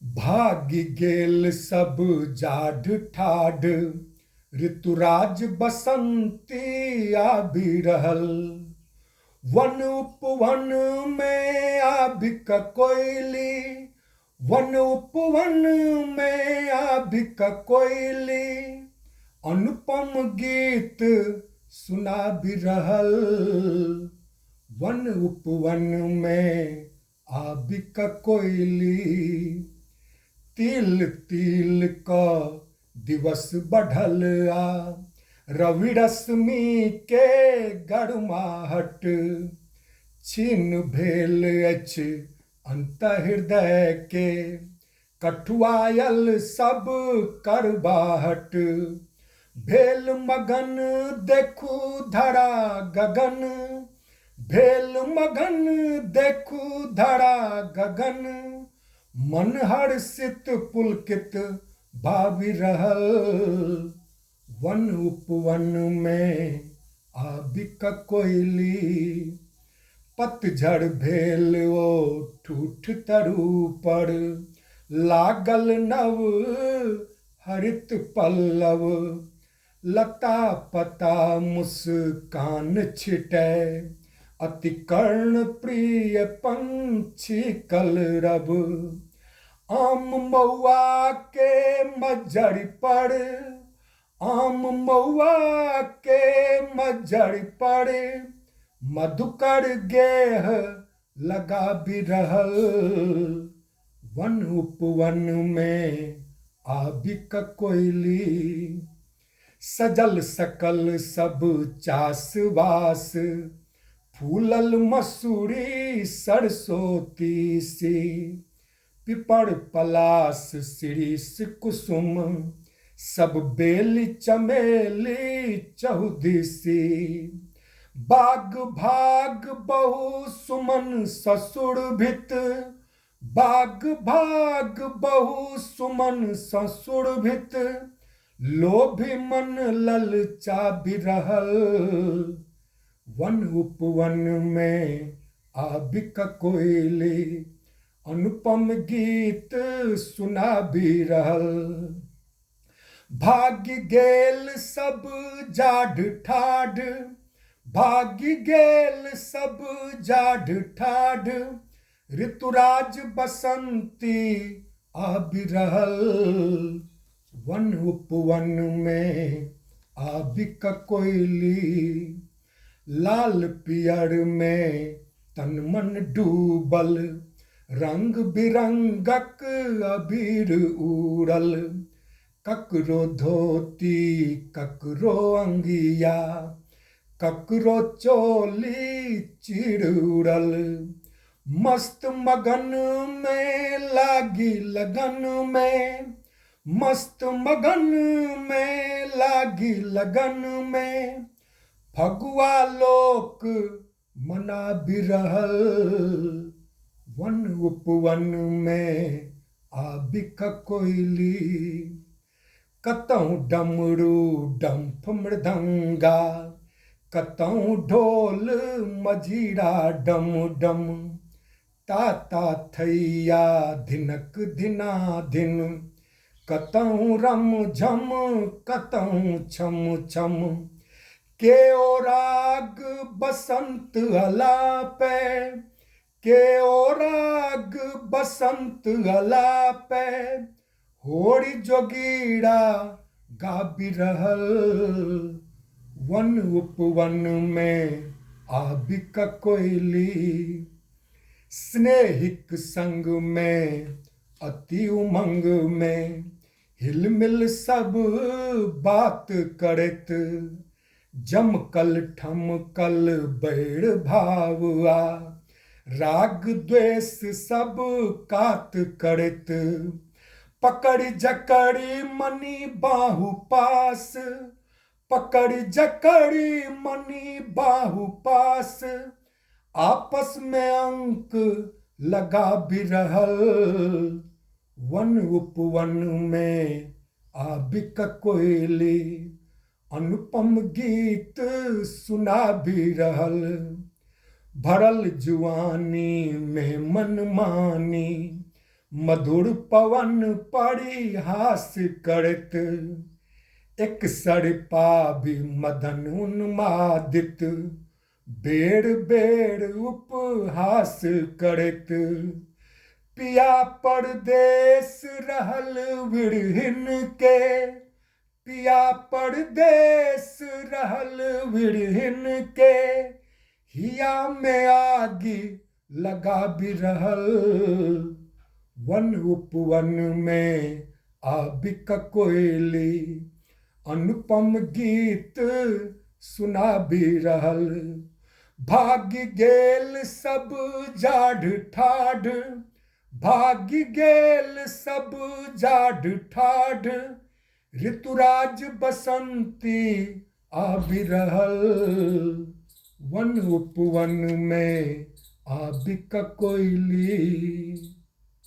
भागि गेल सब जाढ़ ठाढ़, ऋतुराज बसंती आबि रहल। वन उपवन में आबिक कोयली, वन उपवन में आबिक कोयली, अनुपम गीत सुनाबि रहल। वन उपवन में आबिक कोयली, तिल तिल का दिवस बढ़ल आ, रवि रश्मि के गरमाहट, छीन भेल अछि अंतहृदय के, कठुआयल सब करबाहट। भेल मगन देखू धरा गगन, भेल मगन देखू धरा गगन, मन हर्षित पुलकित भावि रहल। वन उपवन में आबिक कोयली, पतझड़ भेल ओ ठूठ तरू पर, लागल नव हरित पल्लव, लता पता मुस्कान छिटै, अति कर्ण प्रिय पंछी कलरव। आम महुआ के मज्जर पर, आम महुआ के मज्जर पर, मधुकर गेह लगा भी रहल। वन उपवन में आबिक कोयली, सजल सकल सब चासवास, फूलल मसूरी सरसों तीसी, पिपर पलास शिरीष कुसुम, सब बेली चमेली चहुदिसी। बाग भाग बहु सुमन ससुर भित, बाग भाग बहु सुमन ससुर भित, लोभी मन ललचा भी रहल। वन उपवन में आबिक कोयली, अनुपम गीत सुना भी रहल। भाग्य गेल सब जाढ़ ठाढ़, भाग्य गेल सब जाढ़ ठाढ़, ऋतुराज बसंती आबि रहल। वन उपवन में आबिक कोयली, लाल पियर में तन मन डूबल, रंग बिरंगक अबीर उड़ल, ककरो धोती ककरो अंगिया, ककरो चोली चिड़ उड़ल। मस्त मगन में लागी लगन में, मस्त मगन में लागी लगन में, फगुआ लोक मना भी रहल। वन उपवन में आबिक कोयली, कतहु डमरू डंफ मृदंगा, कतहु ढोल मजीरा डम डम, ताता थैया धिनक धिना धिन, कतहु रम झम कतहु छम छम, के ओ राग बसंत अलापे, के ओ राग बसंत अलापे, होरी जोगीरा गाबि रहल। वन उपवन में आबिक कोयली, स्नेहिक संग में अति उमंग में, हिलमिल सब बात करत, जमकल ठमकल बैर भावा, राग द्वेष सब कात करत, पकड़ जकड़ी मनी बाहु पास, पकड़ जकड़ी मनी बाहु पास, आपस में अंक लगा भी रहल। वन उपवन में आबिक कोयली, अनुपम गीत सुना भी रहल। भरल जुआनी में मनमानी, मधुर पवन परिहास करत, एक सड़पा भी मदन उन्मादित, बेर बेर उपहास करत। पिया परदेस रहल विरहिन के, पिया परदेस रहल विरहिन के, हिया में आगी लगा भी रहल। वन उपवन में आबिक कोयली, अनुपम गीत सुना भी रहल। भाग्य गेल सब जाड़ ठाढ़, भाग्य गेल सब जाड़ ठाढ़, ऋतुराज बसंती आबि रहल। वन उपवन में आबिक कोयली।